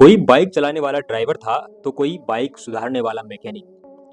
कोई बाइक चलाने वाला ड्राइवर था तो कोई बाइक सुधारने वाला मैकेनिक।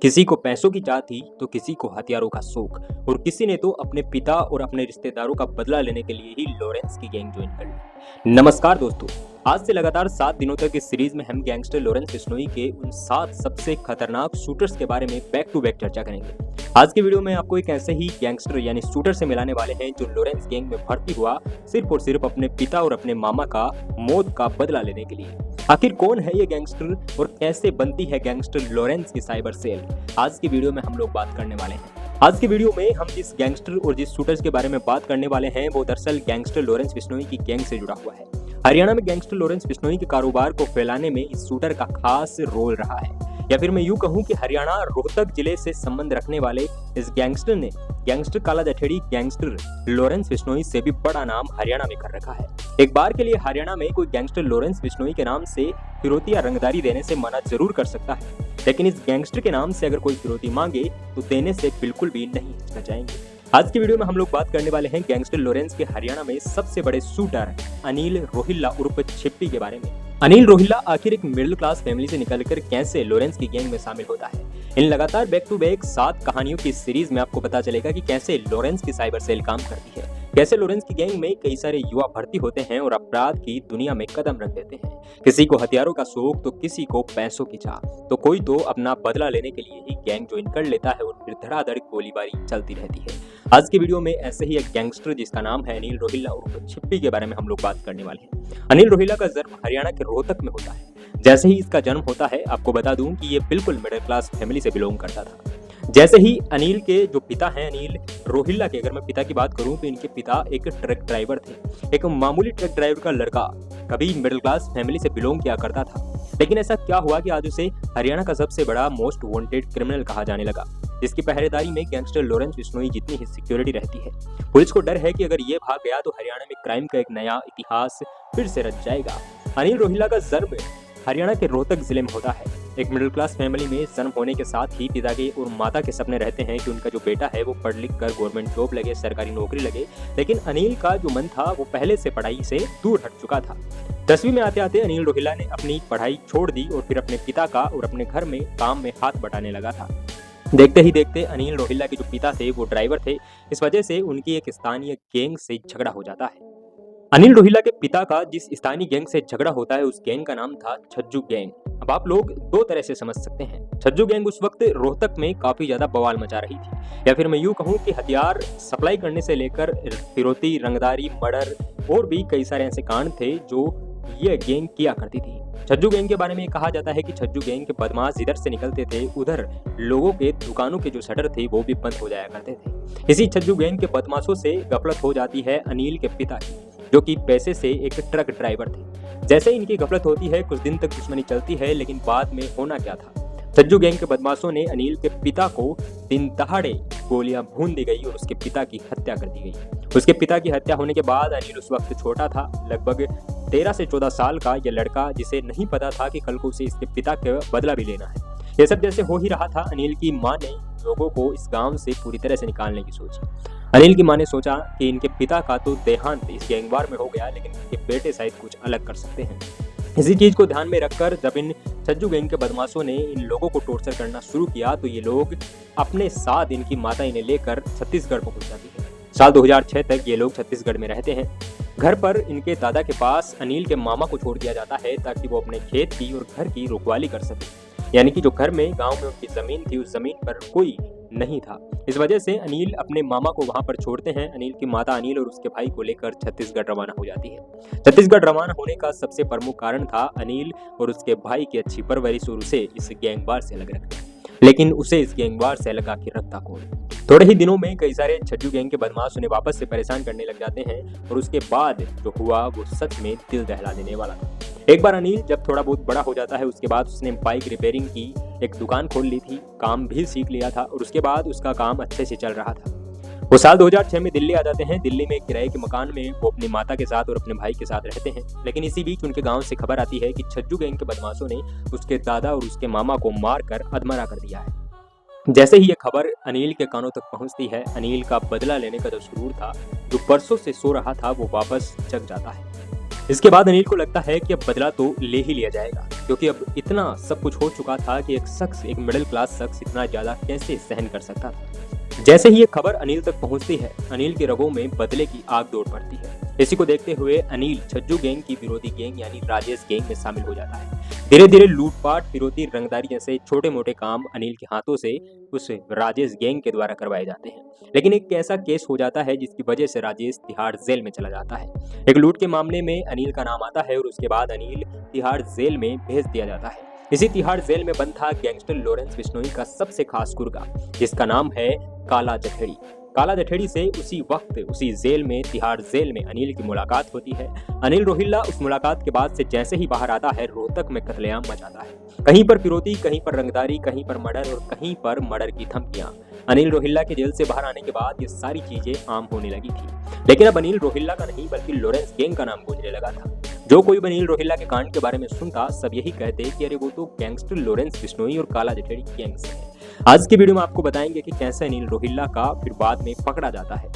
किसी को पैसों की चाह थी तो किसी को हथियारों का शौक और किसी ने तो अपने पिता और अपने रिश्तेदारों का बदला लेने के लिए ही लॉरेंस की गैंग ज्वाइन कर ली। नमस्कार दोस्तों, आज से लगातार 7 दिनों तक इस सीरीज में हम गैंगस्टर लॉरेंस बिश्नोई के उन 7 सबसे खतरनाक शूटर्स के बारे में बैक टू बैक चर्चा करेंगे। आज की वीडियो में आपको एक ऐसे ही गैंगस्टर यानी शूटर से मिलाने वाले हैं जो लॉरेंस गैंग में भर्ती हुआ सिर्फ और सिर्फ अपने पिता और अपने मामा का मौत का बदला लेने के लिए। आखिर कौन है ये गैंगस्टर और कैसे बनती है गैंगस्टर लॉरेंस की साइबर सेल, आज की वीडियो में हम लोग बात करने वाले हैं। आज की वीडियो में हम जिस गैंगस्टर और जिस शूटर्स के बारे में बात करने वाले हैं वो दरअसल गैंगस्टर लॉरेंस बिश्नोई की गैंग से जुड़ा हुआ है। हरियाणा में गैंगस्टर लॉरेंस बिश्नोई के कारोबार को फैलाने में इस शूटर का खास रोल रहा है, या फिर मैं यूं कहूं कि हरियाणा रोहतक जिले से संबंध रखने वाले इस गैंगस्टर ने गैंगस्टर काला जठेड़ी गैंगस्टर लॉरेंस बिश्नोई से भी बड़ा नाम हरियाणा में कर रखा है। एक बार के लिए हरियाणा में कोई गैंगस्टर लॉरेंस बिश्नोई के नाम से फिरौती या रंगदारी देने से मना जरूर कर सकता है, लेकिन इस गैंगस्टर के नाम से अगर कोई फिरौती मांगे तो देने से बिल्कुल भी नहीं हिचकिचाएंगे। आज की वीडियो में हम लोग बात करने वाले हैं गैंगस्टर लॉरेंस के हरियाणा में सबसे बड़े शूटर अनिल रोहिल्ला उर्फ छिप्पी के बारे में। अनिल रोहिल्ला आखिर एक मिडिल क्लास फैमिली से निकलकर कैसे लॉरेंस की गैंग में शामिल होता है। इन लगातार बैक टू बैक 7 कहानियों की सीरीज में आपको पता चलेगा कि कैसे लॉरेंस की साइबर सेल काम करती है, कैसे लॉरेंस की गैंग में कई सारे युवा भर्ती होते हैं और अपराध की दुनिया में कदम रख देते हैं। किसी को हथियारों का शौक तो किसी को पैसों की चाह, तो कोई तो अपना बदला लेने के लिए ही गैंग ज्वाइन कर लेता है और फिर धड़ाधड़ गोलीबारी चलती रहती है। आज की वीडियो में ऐसे ही एक गैंगस्टर जिसका नाम है अनिल रोहिल्ला उर्फ छिप्पी के बारे में हम लोग बात करने वाले हैं। अनिल रोहिल्ला का जन्म हरियाणा के रोहतक में होता है। जैसे ही इसका जन्म होता है, आपको बता दूं कि ये बिल्कुल मिडिल क्लास फैमिली से बिलोंग करता था। जैसे ही अनिल के जो पिता हैं अनिल रोहिल्ला के, अगर मैं पिता की बात करूं तो इनके पिता एक ट्रक ड्राइवर थे। एक मामूली ट्रक ड्राइवर का लड़का कभी मिडिल क्लास फैमिली से बिलोंग किया करता था, लेकिन ऐसा क्या हुआ कि आज उसे हरियाणा का सबसे बड़ा मोस्ट वांटेड क्रिमिनल कहा जाने लगा, जिसकी पहरेदारी में गैंगस्टर लॉरेंस बिश्नोई जितनी ही सिक्योरिटी रहती है। पुलिस को डर है कि अगर ये भाग गया तो हरियाणा में क्राइम का एक नया इतिहास फिर से रच जाएगा। अनिल रोहिल्ला का जन्म हरियाणा के रोहतक जिले में होता है। एक मिडिल क्लास फैमिली में जन्म होने के साथ ही पिता के और माता के सपने रहते हैं कि उनका जो बेटा है वो पढ़ लिख कर गवर्नमेंट जॉब लगे, सरकारी नौकरी लगे, लेकिन अनिल का जो मन था वो पहले से पढ़ाई से दूर हट चुका था। 10वीं में आते आते अनिल रोहिल्ला ने अपनी पढ़ाई छोड़ दी और फिर अपने पिता का और अपने घर में काम में हाथ बटाने लगा था। देखते ही देखते अनिल रोहिल्ला के जो पिता थे वो ड्राइवर थे, इस वजह से उनकी एक स्थानीय गैंग से झगड़ा हो जाता है। अनिल रोहिल्ला के पिता का जिस स्थानीय गैंग से झगड़ा होता है उस गैंग का नाम था छज्जू गैंग। अब आप लोग दो तरह से समझ सकते हैं। छज्जू गैंग उस वक्त रोहतक में काफी ज्यादा बवाल मचा रही थी, या फिर मैं यूं कहूं कि हथियार सप्लाई करने से लेकर फिरौती, रंगदारी, मर्डर और भी कई सारे ऐसे कांड थे जो ये गैंग किया करती थी। छज्जू गैंग के बारे में कहा जाता है कि छज्जू गैंग के बदमाश इधर से निकलते थे, उधर लोगों के दुकानों के जो शटर थे वो भी बंद हो जाया करते थे। इसी छज्जू गैंग के बदमाशों से गफलत हो जाती है अनिल के पिता की, जो कि पैसे से एक ट्रक ड्राइवर थे। जैसे इनकी गफलत होती है, कुछ दिन तक दुश्मनी चलती है, लेकिन बाद में होना क्या था, छज्जू गैंग के बदमाशों ने अनिल के पिता को दिन दहाड़े गोलियां भून दी गई और उसके पिता की हत्या कर दी गई। उसके पिता की हत्या होने के बाद अनिल उस वक्त छोटा था, लगभग 13 से 14 साल का यह लड़का, जिसे नहीं पता था कि कल को उसे इसके पिता का बदला भी लेना है। यह सब जैसे हो ही रहा था, अनिल की मां ने लोगों को इस गांव से पूरी तरह से निकालने की सोची। अनिल की मां ने सोचा कि इनके पिता का तो देहांत इस गैंगवार में हो गया, लेकिन इनके बेटे शायद कुछ अलग कर सकते हैं। इसी चीज को ध्यान में रखकर जब इन छज्जू गैंग के बदमाशों ने इन लोगों को टॉर्चर करना शुरू किया तो ये लोग अपने साथ इनकी माता इन्हें लेकर छत्तीसगढ़ पहुंच जाती है। साल 2006 तक ये लोग छत्तीसगढ़ में रहते हैं। घर पर इनके दादा के पास अनिल के मामा को छोड़ दिया जाता है ताकि वो अपने खेत की और घर की रखवाली कर सके, यानी कि जो घर में गांव में उनकी जमीन थी उस जमीन पर कोई नहीं था। इस वजह से अनिल अपने मामा को वहां पर छोड़ते हैं। अनिल की माता अनिल और उसके भाई को लेकर छत्तीसगढ़ रवाना हो जाती है। छत्तीसगढ़ रवाना होने का सबसे प्रमुख कारण था अनिल और उसके भाई की अच्छी परवरिश और उसे इस गैंगवार से अलग रखना, लेकिन उसे इस गैंगवार से अलग आखिर रखता कौन। थोड़े ही दिनों में कई सारे छज्जू गैंग के बदमाश उन्हें वापस से परेशान करने लग जाते हैं और उसके बाद जो हुआ वो सच में दिल दहला देने वाला था। एक बार अनिल जब थोड़ा बहुत बड़ा हो जाता है, उसके बाद उसने बाइक रिपेयरिंग की एक दुकान खोल ली थी, काम भी सीख लिया था और उसके बाद उसका काम अच्छे से चल रहा था। वो साल 2006 में दिल्ली आ जाते हैं। दिल्ली में एक किराए के मकान में वो अपनी माता के साथ और अपने भाई के साथ रहते हैं, लेकिन इसी बीच उनके गांव से खबर आती है कि छज्जू गैंग के बदमाशों ने उसके दादा और उसके मामा को मारकर अधमरा कर दिया है। जैसे ही ये खबर अनिल के कानों तक पहुंचती है, अनिल का बदला लेने का जो सुरूर था, जो बरसों से सो रहा था, वो वापस जग जाता है। इसके बाद अनिल को लगता है कि अब बदला तो ले ही लिया जाएगा, क्योंकि अब इतना सब कुछ हो चुका था कि एक मिडिल क्लास शख्स इतना ज्यादा कैसे सहन कर सकता था। जैसे ही ये खबर अनिल तक पहुंचती है, अनिल के रगों में बदले की आग दौड़ पड़ती है। इसी को देखते हुए अनिल छज्जू गैंग की विरोधी गैंग यानी राजेश गैंग में शामिल हो जाता है। धीरे धीरे लूटपाट, फिरौती, रंगदारी जैसे छोटे मोटे काम अनिल के हाथों से उस राजेश गैंग के द्वारा करवाए जाते हैं। लेकिन एक ऐसा केस हो जाता है जिसकी वजह से राजेश तिहाड़ जेल में चला जाता है। एक लूट के मामले में अनिल का नाम आता है और उसके बाद अनिल तिहाड़ जेल में भेज दिया जाता है। इसी तिहाड़ जेल में बंद था गैंगस्टर लॉरेंस बिश्नोई का सबसे खास गुर्गा, जिसका नाम है काला जठेड़ी। काला जठेड़ी से उसी वक्त उसी जेल में, तिहाड़ जेल में अनिल की मुलाकात होती है। अनिल रोहिल्ला उस मुलाकात के बाद से जैसे ही बाहर आता है, रोहतक में कत्लेआम मचाता है। कहीं पर फिरौती, कहीं पर रंगदारी, कहीं पर मर्डर और कहीं पर मर्डर की धमकियां। अनिल रोहिल्ला के जेल से बाहर आने के बाद ये सारी चीजें आम होने लगी थी। लेकिन अब अनिल रोहिल्ला का नहीं बल्कि लॉरेंस गैंग का नाम गूंजने लगा था। जो कोई अनिल रोहिल्ला के कांड के बारे में सुनता, सब यही कहते कि अरे वो तो गैंगस्टर लॉरेंस बिश्नोई और काला जठेड़ी गैंग से है। आज की वीडियो में आपको बताएंगे कि कैसे अनिल रोहिल्ला का फिर बाद में पकड़ा जाता है।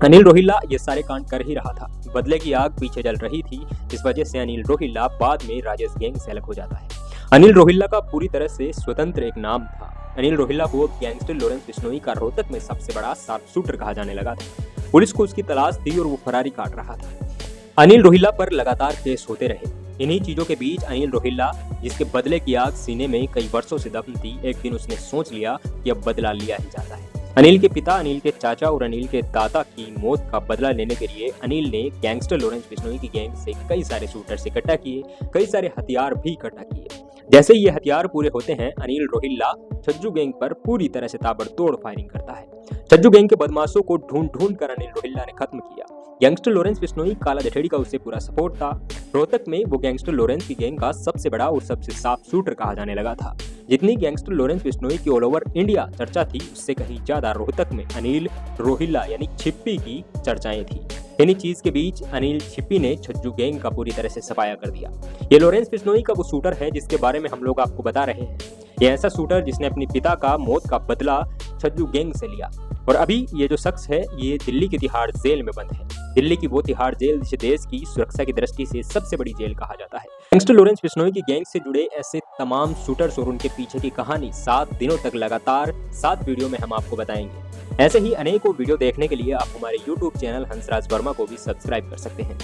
अनिल रोहिल्ला ये सारे कांड कर ही रहा था, बदले की आग पीछे जल रही थी। इस वजह से अनिल रोहिल्ला बाद में राजेश गैंग से अलग हो जाता है। अनिल रोहिल्ला का पूरी तरह से स्वतंत्र एक नाम था। अनिल रोहिल्ला को गैंगस्टर लॉरेंस बिश्नोई का रोहतक में सबसे बड़ा शार्प शूटर कहा जाने लगा था। पुलिस को उसकी तलाश थी और वो फरारी काट रहा था। अनिल रोहिल्ला पर लगातार केस होते रहे। इन्हीं चीजों के बीच अनिल रोहिल्ला, जिसके बदले की आग सीने में कई वर्षों से दफन थी, एक दिन उसने सोच लिया कि अब बदला लिया ही जाता है। अनिल के पिता, अनिल के चाचा और अनिल के दादा की मौत का बदला लेने के लिए अनिल ने गैंगस्टर लॉरेंस बिश्नोई की गैंग से कई सारे शूटर्स इकट्ठा किए, कई सारे हथियार भी इकट्ठा किए। जैसे ही ये हथियार पूरे होते हैं, अनिल रोहिल्ला छज्जू गैंग पर पूरी तरह से ताबड़तोड़ फायरिंग करता है। छज्जू गैंग के बदमाशों को ढूंढ ढूंढ कर अनिल रोहिल्ला ने खत्म किया। गैंगस्टर लॉरेंस बिश्नोई, काला जठेड़ी का उससे पूरा सपोर्ट था। रोहतक में वो गैंगस्टर लॉरेंस की गैंग का सबसे बड़ा और सबसे साफ शूटर कहा जाने लगा था। जितनी गैंगस्टर लॉरेंस बिश्नोई की ऑल ओवर इंडिया चर्चा थी, उससे कहीं ज्यादा रोहतक में अनिल रोहिल्ला यानी छिप्पी की चर्चाएं थी। इन्हीं चीज के बीच अनिल छिप्पी ने छज्जू गैंग का पूरी तरह से सफाया कर दिया। ये लॉरेंस बिश्नोई का वो शूटर है जिसके बारे में हम लोग आपको बता रहे हैं। ये ऐसा शूटर जिसने अपने पिता का मौत का बदला छज्जू गैंग से लिया। और अभी ये जो शख्स है, ये दिल्ली की तिहाड़ जेल में बंद है। दिल्ली की वो तिहाड़ जेल जिसे देश की सुरक्षा की दृष्टि से सबसे बड़ी जेल कहा जाता है। गैंगस्टर लॉरेंस बिश्नोई की गैंग से जुड़े ऐसे तमाम शूटर्स और उनके पीछे की कहानी 7 दिनों तक लगातार 7 वीडियो में हम आपको बताएंगे। ऐसे ही अनेकों वीडियो देखने के लिए आप हमारे YouTube चैनल हंसराज वर्मा को भी सब्सक्राइब कर सकते हैं।